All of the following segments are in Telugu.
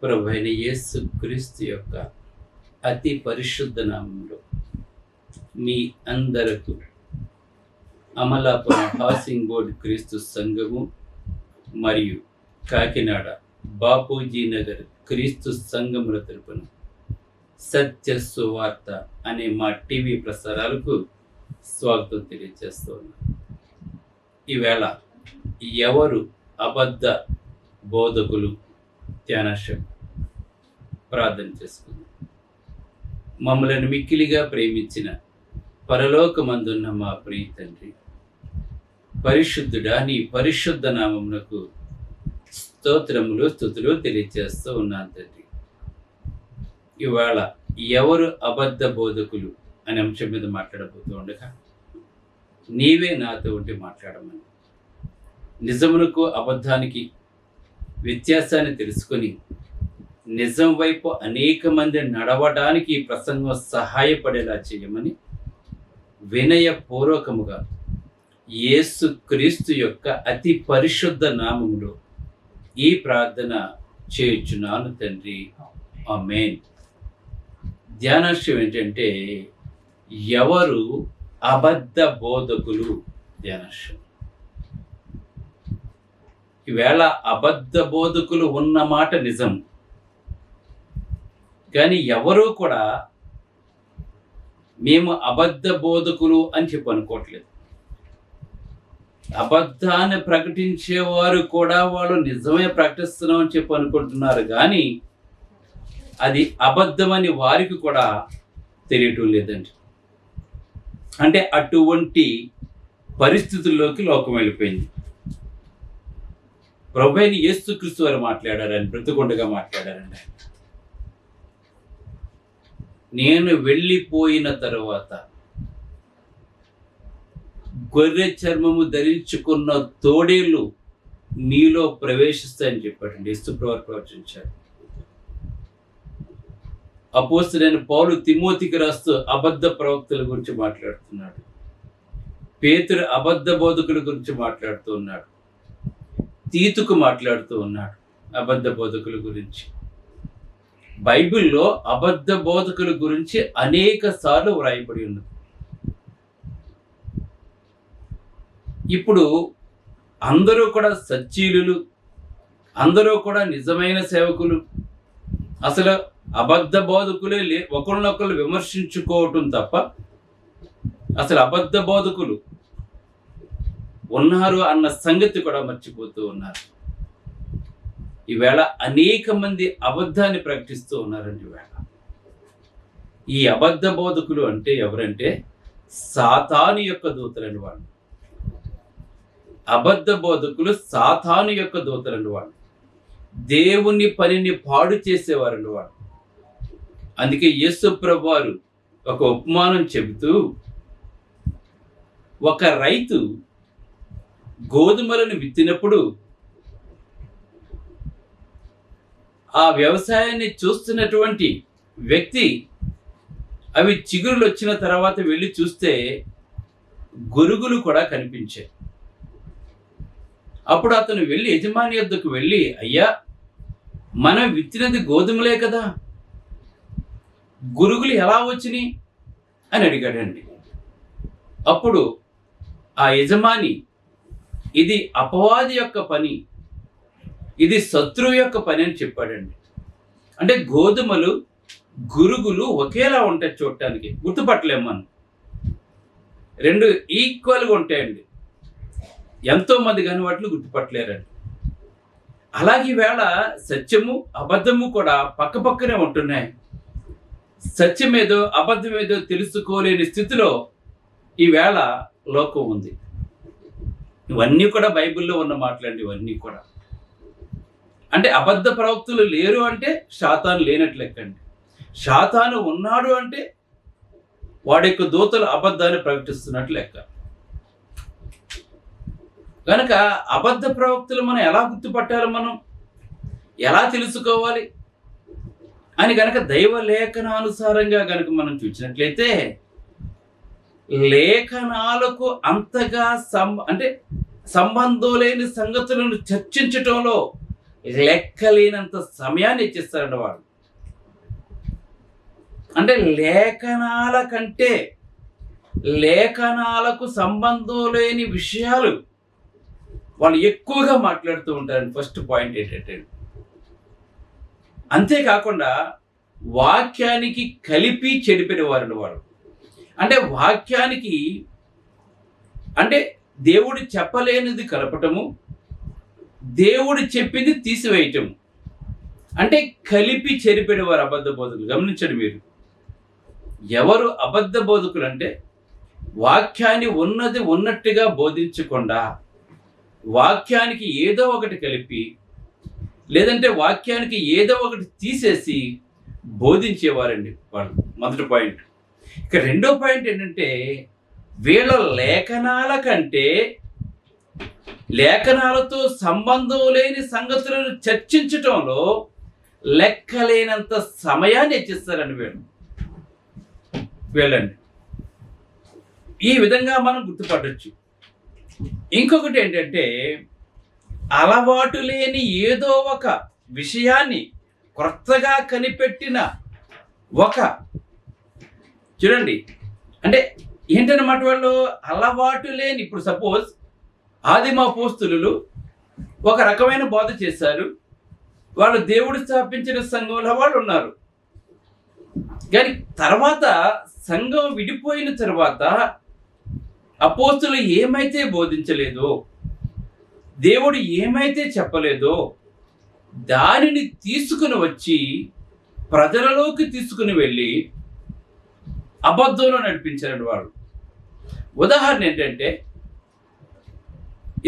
ప్రభువైన యేసు క్రీస్తు యొక్క అతి పరిశుద్ధ నామంలో మీ అందరకు అమలాపురం హౌసింగ్ బోర్డు క్రీస్తు సంఘము మరియు కాకినాడ బాపూజీ నగర్ క్రీస్తు సంఘముల తరపున సత్య సువార్త అనే మా టీవీ ప్రసారాలకు స్వాగతం తెలియజేస్తూ ఉన్నాను. ఈవేళ ఎవరు అబద్ధ బోధకులు ధ్యానాశం ప్రార్థన చేసుకుందాం. మమ్మలను మిక్కిలిగా ప్రేమించిన పరలోకమందున్న మా ప్రియ తండ్రి, పరిశుద్ధుడా, నీ పరిశుద్ధ నామమునకు స్తోత్రములు స్తుతులు తెలియజేస్తూ ఉన్నాను తండ్రి. ఇవాళ ఎవరు అబద్ధ బోధకులు అనే అంశం మీద మాట్లాడబోతూ ఉండగా నీవే నాతో ఉండి మాట్లాడమని, నిజమునకు అబద్ధానికి వ్యత్యాసాన్ని తెలుసుకొని నిజం వైపు అనేక మంది నడవడానికి ఈ ప్రసంగం సహాయపడేలా చేయమని వినయపూర్వకముగా యేసు క్రీస్తు యొక్క అతి పరిశుద్ధ నామములో ఈ ప్రార్థన చేయుచున్నాను తండ్రి, ఆమేన్. ధ్యానాంశం ఏంటంటే ఎవరు అబద్ధ బోధకులు. ధ్యానాంశం ఈవేళ అబద్ధ బోధకులు ఉన్న మాట నిజం, కానీ ఎవరు కూడా మేము అబద్ధ బోధకులు అని చెప్పి అనుకోవట్లేదు. అబద్ధాన్ని ప్రకటించేవారు కూడా వాళ్ళు నిజమే ప్రకటిస్తున్నాం అని చెప్పి అనుకుంటున్నారు, కానీ అది అబద్ధమని వారికి కూడా తెలియటం లేదండి. అంటే అటువంటి పరిస్థితుల్లోకి లోకం వెళ్ళిపోయింది. ప్రభువైన యేసుక్రీస్తు వారు మాట్లాడారని, బ్రతికొండగా మాట్లాడారండి. ఆయన, నేను వెళ్ళిపోయిన తరువాత గొర్రె చర్మము ధరించుకున్న తోడేళ్ళు మీలో ప్రవేశిస్తాయని చెప్పాడండి. యేసుప్రభువు ప్రవచించాడు. అపోస్తలుడైన పౌలు తిమోతికి రాస్తూ అబద్ధ ప్రవక్తల గురించి మాట్లాడుతున్నాడు. పేతురు అబద్ధ బోధకుల గురించి మాట్లాడుతూ ఉన్నాడు. తీతుకు మాట్లాడుతూ ఉన్నాడు అబద్ధ బోధకుల గురించి. బైబిల్లో అబద్ధ బోధకుల గురించి అనేక సార్లు వ్రాయబడి ఉన్నది. ఇప్పుడు అందరూ కూడా సచ్చీలులు, అందరూ కూడా నిజమైన సేవకులు. అసలు అబద్ధ బోధకులే ఒకరినొకరు విమర్శించుకోవటం తప్ప అసలు అబద్ధ బోధకులు ఉన్నారు అన్న సంగతి కూడా మర్చిపోతూ ఉన్నారు. ఈవేళ అనేక మంది అబద్ధాన్ని ప్రకటిస్తూ ఉన్నారండి. ఈవేళ ఈ అబద్ధ బోధకులు అంటే ఎవరంటే సాతాను యొక్క దూతలండి వాళ్ళు. అబద్ధ బోధకులు సాతాను యొక్క దూతలండి వాళ్ళు. దేవుని పనిని పాడు చేసేవారండి వాళ్ళు. అందుకే యేసు ప్రభువారు ఒక ఉపమానం చెబుతూ, ఒక రైతు గోధుమలను విత్తినప్పుడు ఆ వ్యవసాయాన్ని చూస్తున్నటువంటి వ్యక్తి అవి చిగురులు వచ్చిన తర్వాత వెళ్ళి చూస్తే గొరుగులు కూడా కనిపించాయి. అప్పుడు అతను వెళ్ళి యజమాని వద్దకు వెళ్ళి, అయ్యా, మనం విత్తినది గోధుమలే కదా, గురుగులు ఎలా వచ్చినాయి అని అడిగాడండి. అప్పుడు ఆ యజమాని, ఇది అపవాది యొక్క పని, ఇది శత్రువు యొక్క పని అని చెప్పాడండి. అంటే గోధుమలు గురుగులు ఒకేలా ఉంటాయి, చూడటానికి గుర్తుపట్టలేము మనం. రెండు ఈక్వల్గా ఉంటాయండి. ఎంతోమంది కాని వాటిని గుర్తుపట్టలేరండి. అలాగే వేళ సత్యము అబద్ధము కూడా పక్క పక్కనే ఉంటున్నాయి. సత్యమేదో అబద్ధమేదో తెలుసుకోలేని స్థితిలో ఈవేళ లోకం ఉంది. ఇవన్నీ కూడా బైబిల్లో ఉన్న మాటలండి. ఇవన్నీ కూడా అంటే అబద్ధ ప్రవక్తలు లేరు అంటే సాతాను లేనట్లు లెక్కండి. సాతాను ఉన్నాడు అంటే వాడి యొక్క దూతలు అబద్ధాన్ని ప్రకటిస్తున్నట్లు లెక్క. కనుక అబద్ధ ప్రవక్తలు మనం ఎలా గుర్తుపట్టాలి, మనం ఎలా తెలుసుకోవాలి అని కనుక దైవ లేఖనానుసారంగా కనుక మనం చూసినట్లయితే, లేఖనాలకు అంతగా సంబంధం లేని సంగతులను చర్చించటంలో లెక్కలేనంత సమయాన్ని ఇచ్చిస్తారండి వాడు. అంటే లేఖనాల కంటే లేఖనాలకు సంబంధం లేని విషయాలు వాళ్ళు ఎక్కువగా మాట్లాడుతూ ఉంటారండి. ఫస్ట్ పాయింట్ ఏంటంటే, అంతేకాకుండా వాక్యానికి కలిపి చెడిపిన వారండి వాళ్ళు. అంటే వాక్యానికి అంటే దేవుడు చెప్పలేనిది కలపటము, దేవుడు చెప్పింది తీసివేయటము, అంటే కలిపి చెరిపెడు వారు అబద్ధ బోధకులు. గమనించండి మీరు, ఎవరు అబద్ధ బోధకులు అంటే వాక్యాన్ని ఉన్నది ఉన్నట్టుగా బోధించకుండా వాక్యానికి ఏదో ఒకటి కలిపి, లేదంటే వాక్యానికి ఏదో ఒకటి తీసేసి బోధించేవారండి వాళ్ళు. మొదటి పాయింట్. ఇక రెండో పాయింట్ ఏంటంటే, వీళ్ళ లేఖనాల కంటే లేఖనాలతో సంబంధం లేని సంగతులను చర్చించటంలో లెక్కలేనంత సమయాన్ని హెచ్చిస్తారండి వీళ్ళండి. ఈ విధంగా మనం గుర్తుపట్టచ్చు. ఇంకొకటి ఏంటంటే, అలవాటు లేని ఏదో ఒక విషయాన్ని కొత్తగా కనిపెట్టిన ఒక చూడండి, అంటే ఏంటన్నమాట వాళ్ళు అలవాటు లేని, ఇప్పుడు సపోజ్ ఆదిమ అపోస్తలులు ఒక రకమైన బోధ చేశారు, వాళ్ళు దేవుడు స్థాపించిన సంఘంలో వాళ్ళు ఉన్నారు. కానీ తర్వాత సంఘం విడిపోయిన తర్వాత అపోస్తలు ఏమైతే బోధించలేదో, దేవుడు ఏమైతే చెప్పలేదో దానిని తీసుకుని వచ్చి ప్రజలలోకి తీసుకుని వెళ్ళి అబద్ధంలో నడిపించారండి వాళ్ళు. ఉదాహరణ ఏంటంటే,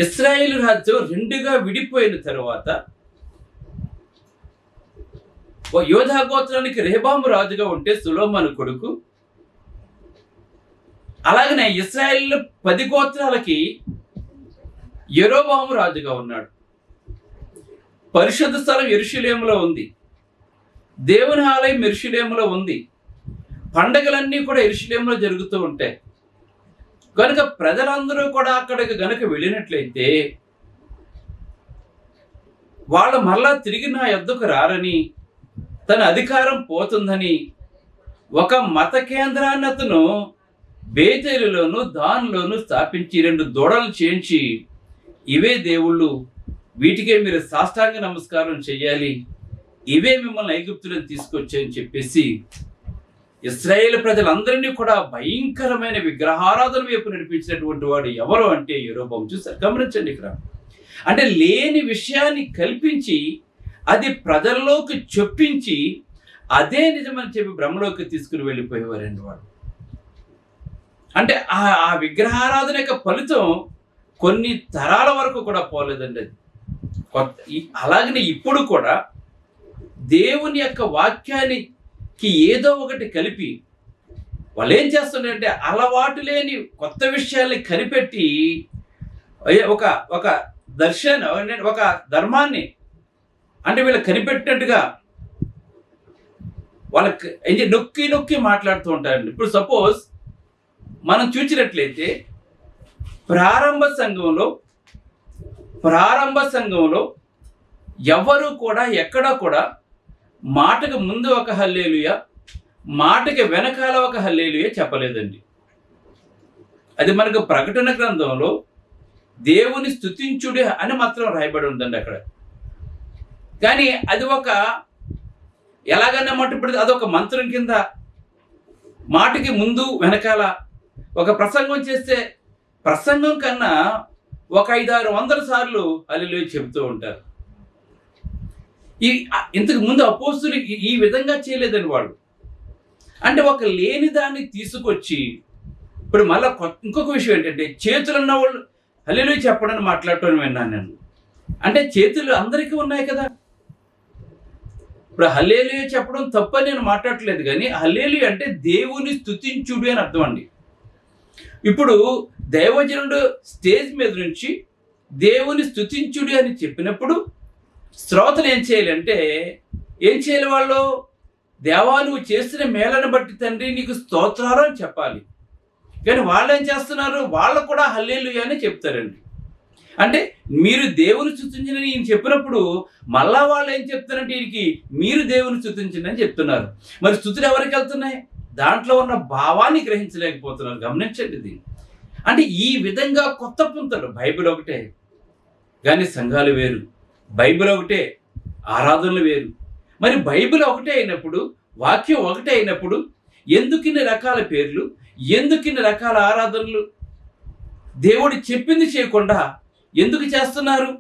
ఇశ్రాయేలు రాజ్యం రెండుగా విడిపోయిన తర్వాత యోధా గోత్రానికి రెహబాము రాజుగా ఉంటే సొలొమోను కొడుకు, అలాగనే ఇశ్రాయేలు 10 గోత్రాలకి యెరోబాము రాజుగా ఉన్నాడు. పరిశుద్ధ స్థలం యెరూషలేములో ఉంది, దేవుని ఆలయం యెరూషలేములో ఉంది, పండగలన్నీ కూడా యెరూషలేములో జరుగుతూ ఉంటాయి. కనుక ప్రజలందరూ కూడా అక్కడికి గనుక వెళ్ళినట్లయితే వాళ్ళు మళ్ళా తిరిగి నా యొద్దకు రారని, తన అధికారం పోతుందని ఒక మత కేంద్రాన్ని అతను బేతేలులోను దానిలోను స్థాపించి 2 దూడలు చేయించి, ఇవే దేవుళ్ళు, వీటికే మీరు సాష్టాంగ నమస్కారం చేయాలి, ఇవే మిమ్మల్ని ఐగుప్తులను తీసుకొచ్చాయని చెప్పేసి ఇశ్రాయేలు ప్రజలందరినీ కూడా భయంకరమైన విగ్రహారాధన వైపు నడిపించినటువంటి వాడు ఎవరు అంటే యెరోబాము. చూసారు, గమనించండి ఇక్కడ. అంటే లేని విషయాన్ని కల్పించి అది ప్రజల్లోకి చొప్పించి అదే నిజమని చెప్పి బ్రహ్మలోకి తీసుకుని వెళ్ళిపోయేవారండి వాడు. అంటే ఆ విగ్రహారాధన యొక్క ఫలితం కొన్ని తరాల వరకు కూడా పోలేదండి అది. అలాగనే ఇప్పుడు కూడా దేవుని యొక్క వాక్యానికి ఏదో ఒకటి కలిపి వాళ్ళు ఏం చేస్తున్నారంటే అలవాటు లేని కొత్త విషయాల్ని కనిపెట్టి ఒక ఒక ఒక ధర్మాన్ని అంటే వీళ్ళు కనిపెట్టినట్టుగా వాళ్ళకి నొక్కి నొక్కి మాట్లాడుతూ ఉంటారండి. ఇప్పుడు సపోజ్ మనం చూసినట్లయితే ప్రారంభ సంఘంలో ఎవరు కూడా ఎక్కడా కూడా మాటకు ముందు ఒక హల్లెలూయా, మాటకి వెనకాల ఒక హల్లెలూయా చెప్పలేదండి. అది మనకు ప్రకటన గ్రంథంలో దేవుని స్తుతించుడి అని మాత్రం రాయబడి ఉందండి అక్కడ. కానీ అది ఒక ఎలాగన్నమాట, ఇప్పుడు అదొక మంత్రం కింద మాటకి ముందు వెనకాల ఒక ప్రసంగం చేస్తే ప్రసంగం కన్నా ఒక 500-600 సార్లు హల్లెలూయా చెబుతూ ఉంటారు. ఇంతకు ముందు అపోస్తులు ఈ విధంగా చేయలేదని వాళ్ళు. అంటే ఒక లేని దాన్ని తీసుకొచ్చి ఇప్పుడు మళ్ళీ ఇంకొక విషయం ఏంటంటే, చేతులు ఉన్న వాళ్ళు హల్లెలూయా చెప్పడని మాట్లాడటం విన్నాను నేను. అంటే చేతులు అందరికీ ఉన్నాయి కదా. ఇప్పుడు హల్లెలూయా చెప్పడం తప్పని నేను మాట్లాడట్లేదు, కానీ హల్లెలూయా అంటే దేవుని స్తుతించుడు అని అర్థం అండి. ఇప్పుడు దైవజనుడు స్టేజ్ మీద నుంచి దేవుని స్తుతించుడు అని చెప్పినప్పుడు శ్రోతలు ఏం చేయాలంటే, ఏం చేయాలి వాళ్ళు? దేవా నువ్వు చేసిన మేలను బట్టి తండ్రి నీకు స్తోత్రాలు అని చెప్పాలి. కానీ వాళ్ళు ఏం చేస్తున్నారు? వాళ్ళు కూడా హల్లెలూయా అని చెప్తారండి. అంటే మీరు దేవుని స్తుతించని ఈయన చెప్పినప్పుడు మళ్ళా వాళ్ళు ఏం చెప్తారంటే ఈయనకి మీరు దేవుని స్తుతించండి అని చెప్తున్నారు. మరి స్తుతులు ఎవరికి వెళ్తున్నాయి? దాంట్లో ఉన్న భావాన్ని గ్రహించలేకపోతున్నారు. గమనించండి ఇది. అంటే ఈ విధంగా కొత్త పుంతలు. బైబిల్ ఒకటే కానీ సంఘాలు వేరు, బైబిల్ ఒకటే ఆరాధనలు వేరు. మరి బైబిల్ ఒకటే అయినప్పుడు, వాక్యం ఒకటే అయినప్పుడు ఎందుకు ఇన్ని రకాల పేర్లు, ఎందుకు ఇన్ని రకాల ఆరాధనలు? దేవుడు చెప్పింది చేయకుండా ఎందుకు చేస్తున్నారు?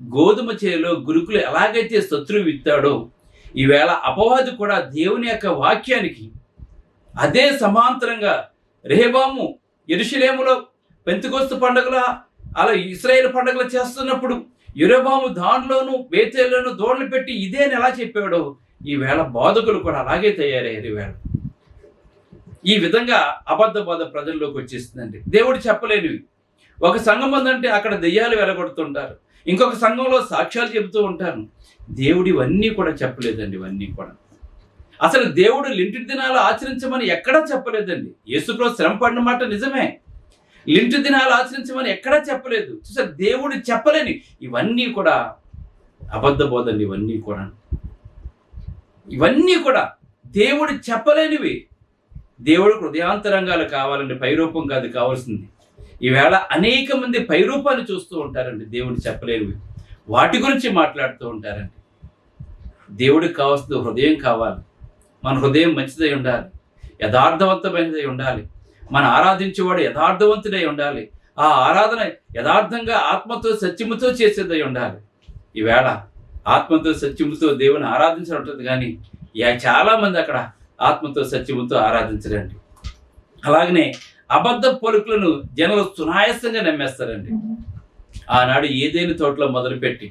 గోధుమ చేలో గురుకులు ఎలాగైతే శత్రువు విత్తాడో, ఈవేళ అపవాది కూడా దేవుని యొక్క వాక్యానికి అదే సమాంతరంగా రెహబాము యెరూషలేములో పెంతెకొస్తు పండుగల అలా ఇశ్రాయేలు పండుగలు చేస్తున్నప్పుడు యెరొబాము దానిలోను బేతేలులోను దోణలు పెట్టి ఇదేని ఎలా చెప్పాడో, ఈవేళ బోధకులు కూడా అలాగే తయారయ్యారు. ఈవేళ ఈ విధంగా అబద్ధ బోధ ప్రజల్లోకి వచ్చేస్తుందండి. దేవుడు చెప్పలేనివి. ఒక సంఘం ఉందంటే అక్కడ దెయ్యాలు వెలగొడుతుంటారు, ఇంకొక సంఘంలో సాక్ష్యాలు చెబుతూ ఉంటారు. దేవుడు ఇవన్నీ కూడా చెప్పలేదండి. ఇవన్నీ కూడా అసలు దేవుడు లింటి దినాలు ఆచరించమని ఎక్కడా చెప్పలేదండి. యేసుప్రభు శ్రమ పడిన మాట నిజమే, లింటి దినాలు ఆచరించమని ఎక్కడా చెప్పలేదు. చూసారు, దేవుడు చెప్పలేని ఇవన్నీ కూడా అబద్ధ బోధండి. ఇవన్నీ కూడా దేవుడు చెప్పలేనివి. దేవుడు హృదయాంతరంగాలు కావాలండి, పైరూపం కాదు కావాల్సింది. ఈవేళ అనేక మంది పైరూపాన్ని చూస్తూ ఉంటారండి, దేవుడు చెప్పలేనివి వాటి గురించి మాట్లాడుతూ ఉంటారండి. దేవుడికి కావాల్సింది హృదయం కావాలి. మన హృదయం మంచిదై ఉండాలి, యథార్థవంతమైనదై ఉండాలి. మన ఆరాధించేవాడు యథార్థవంతుడై ఉండాలి. ఆ ఆరాధన యథార్థంగా ఆత్మతో సత్యముతో చేసేదై ఉండాలి. ఈవేళ ఆత్మతో సత్యముతో దేవుని ఆరాధించడం ఉంటుంది, కానీ చాలామంది అక్కడ ఆత్మతో సత్యముతో ఆరాధించరండి. అలాగనే అబద్ధ పలుకులను జనులు సునాయాసంగా నమ్మేస్తారండి. ఆనాడు ఏదేని తోటలో మొదలుపెట్టి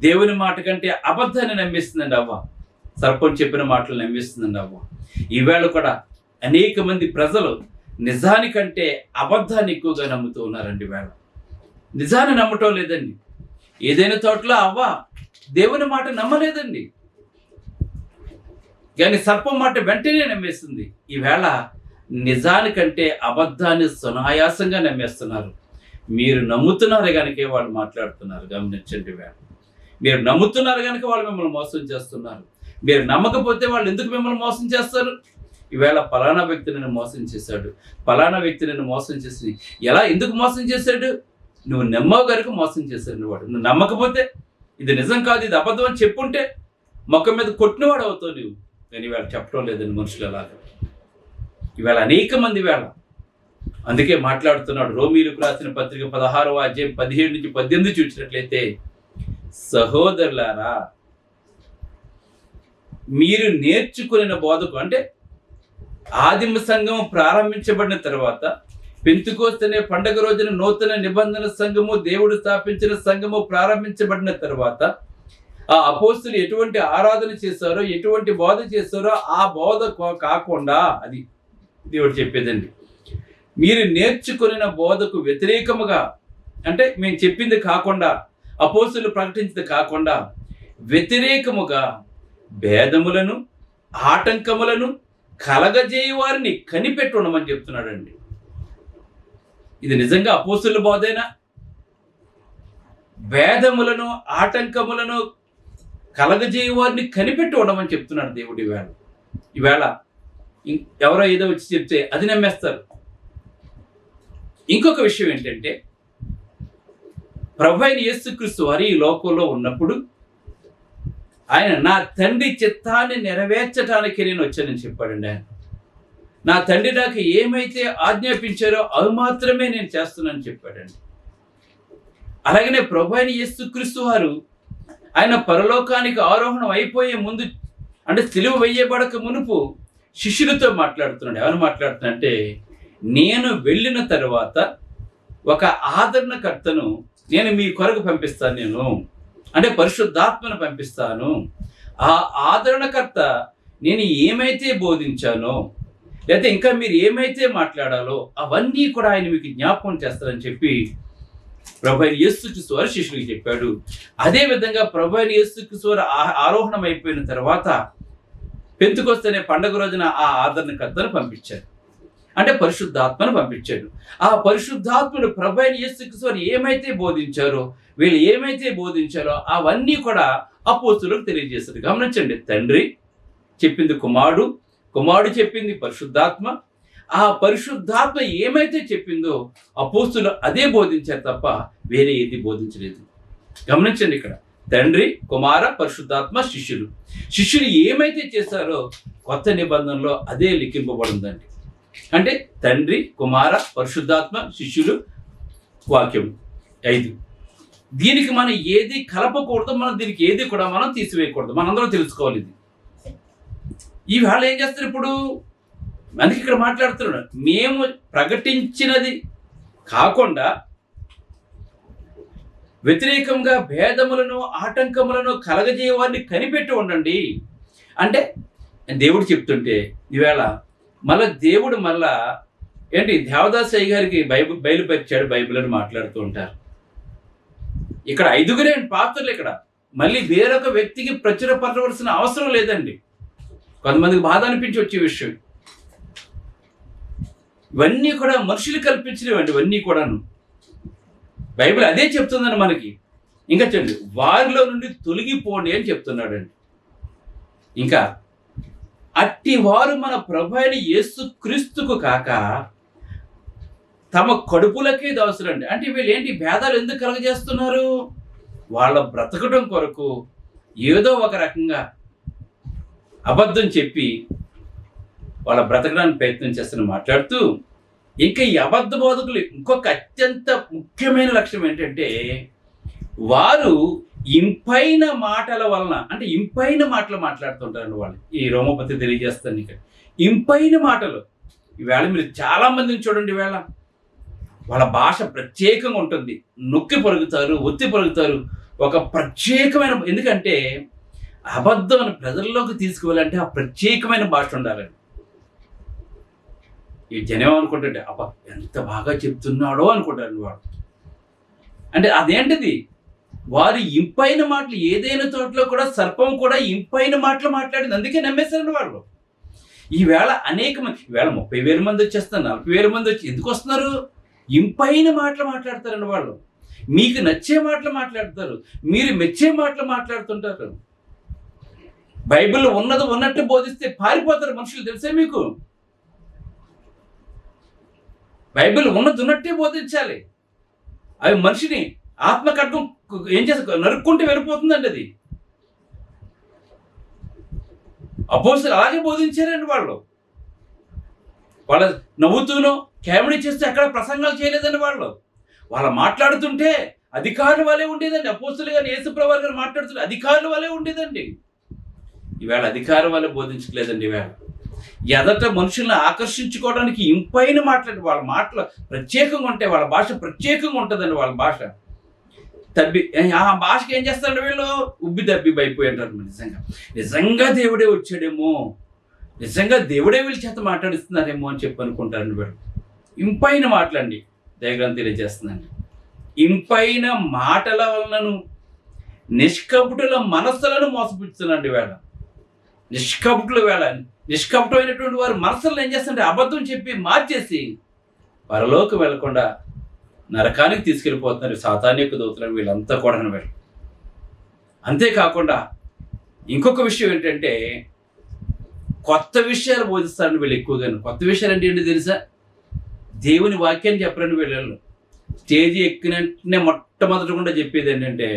దేవుని మాట కంటే అబద్ధాన్ని నమ్మిస్తుందండి అవ్వ. సర్పం చెప్పిన మాటలు నమ్మిస్తుందండి అవ్వ. ఈవేళ కూడా అనేక మంది ప్రజలు నిజానికంటే అబద్ధాన్ని ఎక్కువగా నమ్ముతూ ఉన్నారండి. ఈవేళ నిజాన్ని నమ్మటం లేదండి. ఏదైనా తోటలో అవ్వ దేవుని మాట నమ్మలేదండి, కానీ సర్పం మాట వెంటనే నమ్మేస్తుంది. ఈవేళ నిజానికంటే అబద్ధాన్ని సునాయాసంగా నమ్మేస్తున్నారు. మీరు నమ్ముతున్నారు కనుకే వాళ్ళు మాట్లాడుతున్నారు. గమనించండి, వేళ మీరు నమ్ముతున్నారు కనుక వాళ్ళు మిమ్మల్ని మోసం చేస్తున్నారు. మీరు నమ్మకపోతే వాళ్ళు ఎందుకు మిమ్మల్ని మోసం చేస్తారు? ఈవేళ పలానా వ్యక్తి నిన్ను మోసం చేశాడు, పలానా వ్యక్తి నిన్ను మోసం చేసి ఎలా ఎందుకు మోసం చేశాడు? నువ్వు నమ్మవు కనుక మోసం చేశాడు వాడు. నువ్వు నమ్మకపోతే ఇది నిజం కాదు, ఇది అబద్ధం అని చెప్పుంటే మొక్క మీద కొట్టినవాడు అవుతావు నువ్వు. కానీ ఈవేళ చెప్పడం లేదండి మనుషులు అలాగా. ఈవేళ అనేక మంది వేళ అందుకే మాట్లాడుతున్నాడు. రోమీయులకు రాసిన పత్రిక 16వ అధ్యాయం 17 నుంచి 18 చూసినట్లయితే, సహోదరులారా మీరు నేర్చుకున్న బోధకు, అంటే ఆదిమ సంఘము ప్రారంభించబడిన తర్వాత పెంతెకొస్తు అనే పండగ రోజున నూతన నిబంధన సంఘము, దేవుడు స్థాపించిన సంఘము ప్రారంభించబడిన తర్వాత ఆ అపోస్తులు ఎటువంటి ఆరాధన చేశారో, ఎటువంటి బోధ చేశారో ఆ బోధ కాకుండా, అది దేవుడు చెప్పేదండి. మీరు నేర్చుకున్న బోధకు వ్యతిరేకముగా, అంటే మేము చెప్పింది కాకుండా, అపోస్తులు ప్రకటించింది కాకుండా వ్యతిరేకముగా భేదములను, ఆటంకములను కలగజేయ వారిని కనిపెట్టి ఉండమని చెప్తున్నాడండి. ఇది నిజంగా అపోస్తుల బోధేనా? భేదములను, ఆటంకములను కలగజేయ వారిని కనిపెట్టి ఉండమని చెప్తున్నాడు దేవుడు. ఈవేళ ఎవరో ఏదో వచ్చి చెప్తే అది నమ్మేస్తారు. ఇంకొక విషయం ఏంటంటే, ప్రభువైన యేసుక్రీస్తు వారు ఈ లోకంలో ఉన్నప్పుడు ఆయన నా తండ్రి చిత్తాన్ని నెరవేర్చడానికి నేను వచ్చానని చెప్పాడండి. ఆయన నా తండ్రి నాకు ఏమైతే ఆజ్ఞాపించారో అవి మాత్రమే నేను చేస్తున్నానని చెప్పాడండి. అలాగనే ప్రభువైన యేసుక్రీస్తు వారు ఆయన పరలోకానికి ఆరోహణం అయిపోయే ముందు, అంటే సిలువ వేయబడక మునుపు శిష్యులతో మాట్లాడుతున్నాడు. ఎవరు మాట్లాడుతున్నాడంటే, నేను వెళ్ళిన తర్వాత ఒక ఆదరణకర్తను నేను మీ కొరకు పంపిస్తాను. నేను అంటే పరిశుద్ధాత్మను పంపిస్తాను. ఆ ఆదరణకర్త నేను ఏమైతే బోధించానో, లేకపోతే ఇంకా మీరు ఏమైతే మాట్లాడాలో అవన్నీ కూడా ఆయన మీకు జ్ఞాపకం చేస్తారని చెప్పి ప్రభువైన యేసుక్రీస్తు వారు శిష్యులకు చెప్పాడు. అదేవిధంగా ప్రభువైన యేసుక్రీస్తు వారు ఆరోహణం అయిపోయిన తర్వాత పెంతెకొస్తు అనే పండగ రోజున ఆ ఆదరణకర్తను పంపించారు. అంటే పరిశుద్ధాత్మను పంపించాడు. ఆ పరిశుద్ధాత్ముడు ప్రభు అయిన యేసుక్రీస్తు వారు ఏమైతే బోధించారో, వీళ్ళు ఏమైతే బోధించారో అవన్నీ కూడా అపోస్తులకు తెలియజేశారు. గమనించండి, తండ్రి చెప్పింది కుమారుడు, కుమారుడు చెప్పింది పరిశుద్ధాత్మ. ఆ పరిశుద్ధాత్మ ఏమైతే చెప్పిందో అపోస్తులు అదే బోధించారు తప్ప వేరే ఏది బోధించలేదు. గమనించండి, ఇక్కడ తండ్రి, కుమార, పరిశుద్ధాత్మ, శిష్యులు. శిష్యులు ఏమైతే చేశారో కొత్త నిబంధనలో అదే లిఖింపబడిందండి. అంటే తండ్రి, కుమార, పరిశుద్ధాత్మ, శిష్యులు, వాక్యం 5. దీనికి మనం ఏది కలపకూడదు, మనం దీనికి ఏది కూడా మనం తీసివేయకూడదు. మనందరం తెలుసుకోవాలి ఇది. ఈ వాళ్ళు ఏం చేస్తారు ఇప్పుడు? అందుకే ఇక్కడ మాట్లాడుతున్నాడు, మేము ప్రకటించినది కాకుండా వ్యతిరేకంగా భేదములను ఆటంకములను కలగజేయవారిని కనిపెట్టి ఉండండి. అంటే దేవుడు చెప్తుంటే ఈవేళ మళ్ళా దేవుడు ఏంటి దేవదాసయ్య గారికి బయలుపరిచాడు బైబిల్ అని మాట్లాడుతూ ఉంటారు. ఇక్కడ 5గురే పాత్రలు. ఇక్కడ మళ్ళీ వేరొక వ్యక్తికి ప్రచురపరచవలసిన అవసరం లేదండి. కొంతమందికి బాధ అనిపించి వచ్చే విషయం. ఇవన్నీ కూడా మనుషులు కల్పించినవండి. ఇవన్నీ కూడాను బైబిల్ అదే చెప్తుందని మనకి. ఇంకా చూడండి, వారిలో నుండి తొలగిపోండి అని చెప్తున్నాడండి. ఇంకా అట్టి వారు మన ప్రభు అయిన యేసుక్రీస్తుకు కాక తమ కడుపులకే దాసులండి. అంటే వీళ్ళు ఏంటి భేదాలు ఎందుకు కలగజేస్తున్నారు? వాళ్ళ బ్రతకడం కొరకు ఏదో ఒక రకంగా అబద్ధం చెప్పి వాళ్ళ బ్రతకడానికి ప్రయత్నం చేస్తున్న మాట్లాడుతూ, ఇంకా ఈ అబద్ధ బోధకులు ఇంకొక అత్యంత ముఖ్యమైన లక్ష్యం ఏంటంటే, వారు ఇంపైన మాటల వలన, అంటే ఇంపైన మాటలు మాట్లాడుతుంటారండి వాళ్ళు. ఈ రోమపతి తెలియజేస్తాను ఇక్కడ ఇంపైన మాటలు. ఈవేళ మీరు చాలా మందిని చూడండి, ఈవేళ వాళ్ళ భాష ప్రత్యేకంగా ఉంటుంది. నొక్కి పలుకుతారు, ఒత్తి పలుకుతారు. ఒక ప్రత్యేకమైన, ఎందుకంటే అబద్ధం ప్రజల్లోకి తీసుకువెళ్ళాలంటే ఆ ప్రత్యేకమైన భాష ఉండాలండి. ఈ జనం అనుకుంటుంటే అబ్బా ఎంత బాగా చెప్తున్నాడో అనుకుంటారు వాడు. అంటే అదేంటిది? వారి ఇంపైన మాటలు, ఏదైనా చోట్ల కూడా సర్పం కూడా ఇంపైన మాటలు మాట్లాడింది, అందుకే నమ్మేశారండి వాళ్ళు. ఈవేళ అనేక మంది, ఈవేళ 30,000 మంది వచ్చేస్తారు, 40,000 మంది వచ్చి ఎందుకు వస్తున్నారు? ఇంపైన మాటలు మాట్లాడతారండి వాళ్ళు. మీకు నచ్చే మాటలు మాట్లాడతారు, మీరు మెచ్చే మాటలు మాట్లాడుతుంటారు. బైబిల్ ఉన్నది ఉన్నట్టు బోధిస్తే పారిపోతారు మనుషులు, తెలుసా మీకు? బైబిల్ ఉన్నది ఉన్నట్టే బోధించాలి. అవి మనిషిని ఆత్మకడ్గం ఏం చేస్తా నరుక్కుంటే వెళ్ళిపోతుందండి అది. అపోస్తలులు అలాగే బోధించారండి వాళ్ళు. వాళ్ళ నవ్వుతూనో కామెడీ చేస్తే ఎక్కడ ప్రసంగాలు చేయలేదండి వాళ్ళు. వాళ్ళు మాట్లాడుతుంటే అధికారుల వలె ఉండేదండి. అపోస్తలులు గారు, యేసుప్రభువు గారు మాట్లాడుతుంటే అధికారుల వలె ఉండేదండి. ఈవేళ అధికారం వల్ల బోధించలేదండి. ఈవేళ ఎదట మనుషుల్ని ఆకర్షించుకోవడానికి ఇంపైన మాట్లాడి, వాళ్ళ మాటలు ప్రత్యేకంగా ఉంటాయి, వాళ్ళ భాష ప్రత్యేకంగా ఉంటుందండి. వాళ్ళ భాష ఆ భాషకి ఏం చేస్తారంటే వీళ్ళు ఉబ్బి దబ్బి అయిపోయి అంటారు. నిజంగా దేవుడే వచ్చాడేమో, నిజంగా దేవుడే వీళ్ళ చేత మాట్లాడిస్తున్నారేమో అని చెప్పి అనుకుంటారండి వీళ్ళు. ఇంపైన మాటలండి దయగ్రంథం తెలియజేస్తుందండి. ఇంపైన మాటల వలనను నిష్కపటుల మనస్సులను మోసపుచ్చుతున్నాండి వేళ. నిష్కపటుల వేళ, నిష్కపటమైనటువంటి వారు మనసులను ఏం చేస్తుంటే అబద్ధం చెప్పి మార్చేసి పరలోకి వెళ్లకుండా నరకానికి తీసుకెళ్ళిపోతున్నారు. సాతాను యొక్క దూతలను వీళ్ళంతా కూడా వీళ్ళు. అంతేకాకుండా ఇంకొక విషయం ఏంటంటే, కొత్త విషయాలు బోధిస్తారని వీళ్ళు ఎక్కువగాను. కొత్త విషయాలు అంటే ఏంటి తెలుసా? దేవుని వాక్యాన్ని చెప్పరని వీళ్ళు. స్టేజీ ఎక్కినట్టునే మొట్టమొదటికుండా చెప్పేది ఏంటంటే,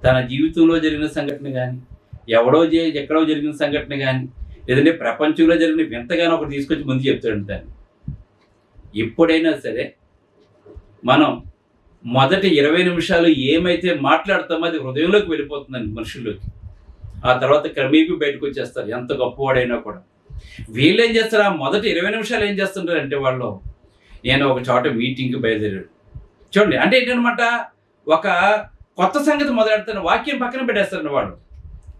తన జీవితంలో జరిగిన సంఘటన కానీ, ఎక్కడో జరిగిన సంఘటన కానీ, లేదంటే ప్రపంచంలో జరిగిన వింతగానో ఒకటి తీసుకొచ్చి ముందు చెప్తాడు. దాన్ని ఎప్పుడైనా సరే మనం మొదటి 20 నిమిషాలు ఏమైతే మాట్లాడతామో అది హృదయంలోకి వెళ్ళిపోతుందండి మనుషుల్లోకి. ఆ తర్వాత క్రమేపీ బయటకు వచ్చేస్తారు, ఎంత గొప్పవాడైనా కూడా. వీళ్ళు ఏం చేస్తారు? ఆ మొదటి 20 నిమిషాలు ఏం చేస్తుంటారంటే వాళ్ళు, నేను ఒక చోట మీటింగ్కి బయలుదేరాడు. చూడండి, అంటే ఏంటనమాట, ఒక కొత్త సంగతి మొదలెడతాను, వాక్యం పక్కన పెట్టేస్తారండి వాళ్ళు.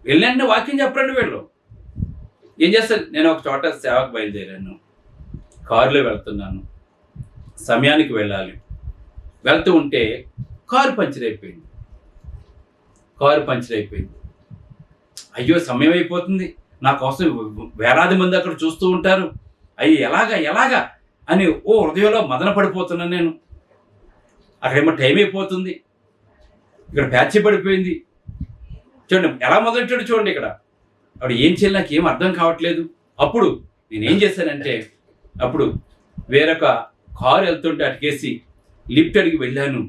వెళ్ళండి వాక్యం చెప్పరండి వీళ్ళు. ఏం చేస్తారు? నేను ఒక చోట సేవకు బయలుదేరాను, కారులో వెళ్తున్నాను, సమయానికి వెళ్ళాలి. వెళ్తూ ఉంటే కారు పంచర్ అయిపోయింది. అయ్యో సమయం అయిపోతుంది, నా కోసం వేలాది మంది అక్కడ చూస్తూ ఉంటారు. అయ్యో ఎలాగా అని హృదయంలో మదన పడిపోతున్నాను నేను. అక్కడేమో టైం అయిపోతుంది, ఇక్కడ ప్యాచ్ పడిపోయింది. చూడండి ఎలా మొదలెట్టాడు చూడండి. ఇక్కడ అప్పుడు ఏం చేయాలి నాకు ఏం అర్థం కావట్లేదు. అప్పుడు నేనేం చేశానంటే, అప్పుడు వేరొక కారు వెళ్తుంటే అటుకేసి లిఫ్ట్ అడిగి వెళ్ళాను.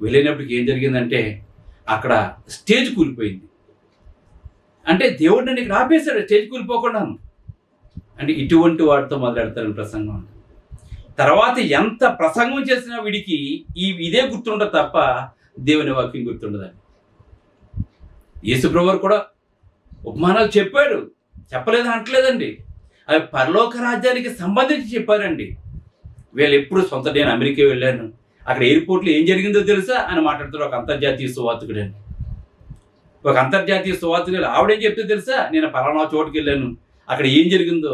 వెళ్ళినప్పటికి ఏం జరిగిందంటే అక్కడ స్టేజ్ కూలిపోయింది. అంటే దేవుడు నన్ను ఇక్కడ ఆపేశాడు స్టేజ్ కూలిపోకుండాను. అంటే ఇటువంటి వాటితో మొదలెడతాను ప్రసంగం. తర్వాత ఎంత ప్రసంగం చేసినా వీడికి ఇదే గుర్తుండదు తప్ప దేవుని వాక్యం గుర్తుండదండి. యేసుప్రభువు కూడా ఉపమానాలు చెప్పాడు, చెప్పలేదు అంటలేదండి. అవి పరలోక రాజ్యానికి సంబంధించి చెప్పారండి. వీళ్ళు ఎప్పుడు నేను అమెరికా వెళ్ళాను, అక్కడ ఎయిర్పోర్ట్లో ఏం జరిగిందో తెలుసా అని మాట్లాడుతారు ఒక అంతర్జాతీయ సువార్తికుడు అండి. ఒక అంతర్జాతీయ సువార్తికుడు ఆవిడేం చెప్తే తెలుసా, నేను పలానా చోటుకి వెళ్ళాను, అక్కడ ఏం జరిగిందో.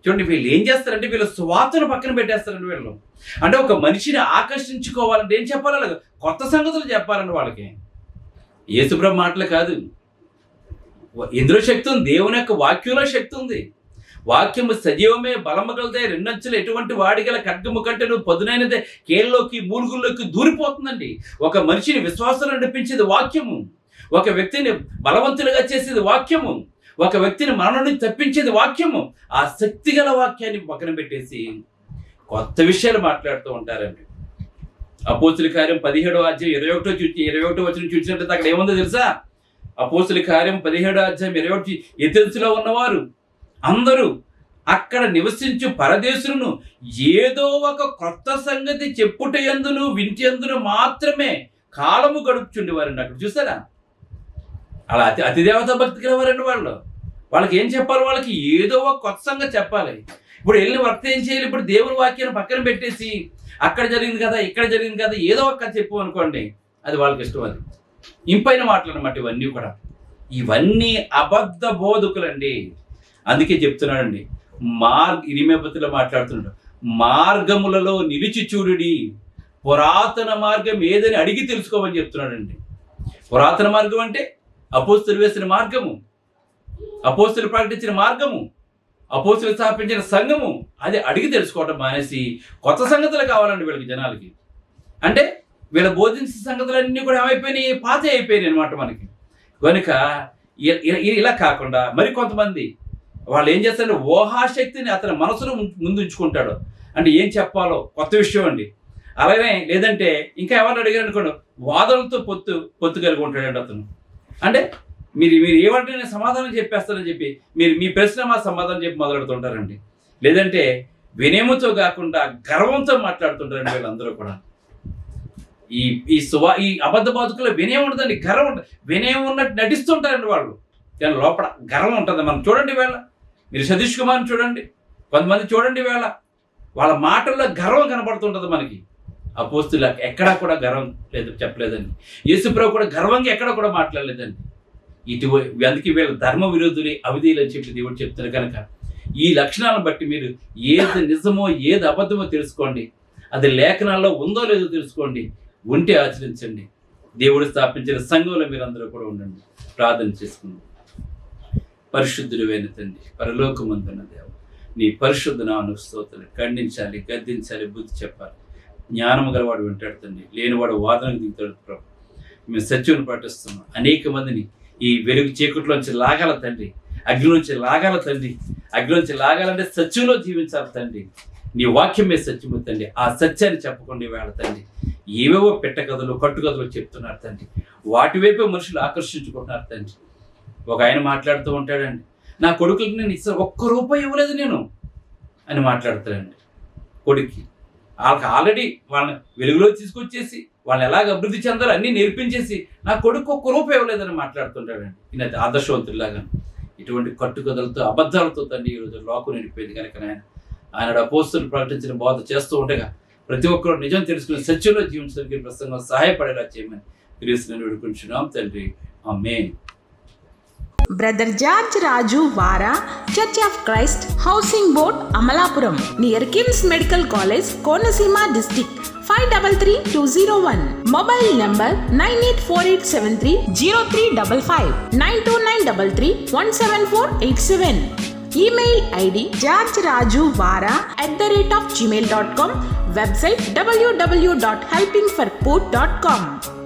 చూడండి వీళ్ళు ఏం చేస్తారంటే వీళ్ళు సువార్తను పక్కన పెట్టేస్తారండి. వీళ్ళు అంటే ఒక మనిషిని ఆకర్షించుకోవాలంటే ఏం చెప్పాలి, కొత్త సంగతులు చెప్పాలండి వాళ్ళకి. యేసుప్రభు మాటలు కాదు, ఇందులో శక్తి ఉంది, దేవుని యొక్క వాక్యంలో శక్తి ఉంది. వాక్యము సజీవమే బలము గలదే, రెండంచులు ఎటువంటి వాడిగల ఖడ్గము కంటే నువ్వు పదునైనదే, కేళ్ళలోకి మూలుగుల్లోకి దూరిపోతుందండి. ఒక మనిషిని విశ్వాసం నడిపించేది వాక్యము, ఒక వ్యక్తిని బలవంతులుగా చేసేది వాక్యము, ఒక వ్యక్తిని మరణం నుంచి తప్పించేది వాక్యము. ఆ శక్తి గల వాక్యాన్ని పక్కన పెట్టేసి కొత్త విషయాలు మాట్లాడుతూ ఉంటారండి. అపోస్తుల కార్యం 17వ అధ్యాయం 21 వచనం చూసినట్లయితే అక్కడ ఏముందో తెలుసా? అపోస్తుల కార్యం 17వ అధ్యాయం 21 ఎథెన్సులో ఉన్నవారు అందరూ అక్కడ నివసించు పరదేశులను ఏదో ఒక కొత్త సంగతి చెప్పుటయందును వింటయందును మాత్రమే కాలము గడుపుచుండేవారండి. అక్కడ చూసారా, అలా అతి దేవతా భక్తి గలవారండి వాళ్ళు. వాళ్ళకి ఏం చెప్పాలి, వాళ్ళకి ఏదో ఒక కొత్త సంగతి చెప్పాలి. ఇప్పుడు వెళ్ళిన వర్క్ ఏం చేయాలి, ఇప్పుడు దేవుని వాక్యాన్ని పక్కన పెట్టేసి అక్కడ జరిగింది కదా ఇక్కడ జరిగింది కదా ఏదో ఒక చెప్పు అనుకోండి, అది వాళ్ళకి ఇష్టం. అది ఇంపైన మాటలు అన్నమాట ఇవన్నీ కూడా. ఇవన్నీ అబద్ధ బోధకులండి. అందుకే చెప్తున్నాడండి, ఇరిమేపతిలో మాట్లాడుతున్నాడు, మార్గములలో నిలిచి చూడుడి, పురాతన మార్గం ఏదని అడిగి తెలుసుకోమని చెప్తున్నాడండి. పురాతన మార్గం అంటే అపోస్తులు వేసిన మార్గము, అపోస్తులు ప్రకటించిన మార్గము, అపోస్తులు స్థాపించిన సంఘము. అది అడిగి తెలుసుకోవటం మానేసి కొత్త సంగతులు కావాలండి వీళ్ళకి, జనాలకి. అంటే వీళ్ళ బోధించిన సంగతులన్నీ కూడా ఏమైపోయినాయి, పాత అయిపోయినాయి అనమాట మనకి. కనుక ఇలా కాకుండా మరి కొంతమంది వాళ్ళు ఏం చేస్తారంటే ఊహాశక్తిని అతని మనసులో ముందు ఉంచుకుంటాడు. అంటే ఏం చెప్పాలో కొత్త విషయం అండి. అలాగే లేదంటే ఇంకా ఎవరిని అడిగారు అనుకోండి, వాదనలతో పొత్తు కలిగి ఉంటాడండి అతను. అంటే మీరు ఏమంటే నేను సమాధానం చెప్పేస్తానని చెప్పి మీ ప్రశ్న మా సమాధానం చెప్పి మొదలెడుతుంటారండి. లేదంటే వినయముతో కాకుండా గర్వంతో మాట్లాడుతుంటారండి వీళ్ళందరూ కూడా. ఈ అబద్ధ బాధకుల్లో వినయం ఉండదండి, గర్వం ఉంటుంది. వినయం ఉన్నట్టు నటిస్తుంటారండి వాళ్ళు, కానీ లోపల గర్వం ఉంటుంది. మనం చూడండి వేళ, మీరు సతీష్ కుమార్ని చూడండి, కొంతమంది చూడండి వేళ, వాళ్ళ మాటల్లో గర్వం కనపడుతుంటుంది మనకి. అపోస్తులు ఎక్కడా కూడా గర్వం లేదు చెప్పలేదండి. యేసుప్రభు కూడా గర్వంగా ఎక్కడ కూడా మాట్లాడలేదండి. అందుకే వీళ్ళ ధర్మ విరోధులు అవిధీయులు అని చెప్పి దేవుడు చెప్తారు. కనుక ఈ లక్షణాలను బట్టి మీరు ఏది నిజమో ఏది అబద్ధమో తెలుసుకోండి, అది లేఖనాల్లో ఉందో లేదో తెలుసుకోండి, ఉంటే ఆచరించండి. దేవుడు స్థాపించిన సంఘంలో మీరు అందరూ కూడా ఉండండి. ప్రార్థన చేసుకుందాం. పరిశుద్ధుడైన తండ్రి, పరలోకమందున్న దేవ, నీ పరిశుద్ధ నామమునకు స్తోత్రాలు. ఖండించాలి, గద్దించాలి, బుద్ధి చెప్పాలి. జ్ఞానము గలవాడు వింటాడు తండ్రి, లేనివాడు వాదనకు దిగుతాడు ప్రభు. మేము సత్యం పాటిస్తున్నాం. అనేక మందిని ఈ వెలుగు చీకట్లోంచి లాగాల తండ్రి, అగ్నిలోంచి లాగాల తండ్రి. అగ్నిలోంచి లాగాలంటే సత్యంలో జీవించాలి తండ్రి. నీ వాక్యమే సత్యము తండ్రి. ఆ సత్యాన్ని చెప్పకుండా వేళ తండ్రి ఏవేవో పెట్టకథలు కట్టుకథలు చెప్తున్నారు తండ్రి. వాటి వైపే మనుషులు ఆకర్షించుకుంటున్నారు తండ్రి. ఒక ఆయన మాట్లాడుతూ ఉంటాడండి, నా కొడుకులకి నేను ₹1 ఇవ్వలేదు నేను అని మాట్లాడతాడండి. కొడుక్కి వాళ్ళకి ఆల్రెడీ వాళ్ళని వెలుగులో తీసుకొచ్చేసి వాళ్ళని ఎలాగ అభివృద్ధి చెందాలో అన్నీ నేర్పించేసి నా కొడుకు ₹1 ఇవ్వలేదని మాట్లాడుతుంటాడండి. ఈయన ఆదర్శవంతుడిలాగా. ఇటువంటి కట్టుకథలతో అబద్ధాలతో తండ్రి ఈరోజు లోకం నిండిపోయింది. కనుక ఆయన అపోస్తులు ప్రకటించిన బోధ చేస్తూ ఉండగా ప్రతి ఒక్కరు నిజం తెలుసుకుని సత్యంలో జీవించడానికి ప్రసంగం సహాయపడేలా చేయమని క్రీస్తుని వేడుకుంటున్నాం తండ్రి. ఆమేన్. బ్రదర్ జార్జ్ రాజు వారా, church of Christ, housing board, Amalapuram, near KIMS medical college, Konaseema district. 533201. Mobile number 9848730355, 92933 17487. Email ID georgerajuvara@gmail.com, website www.helpingforpoor.com.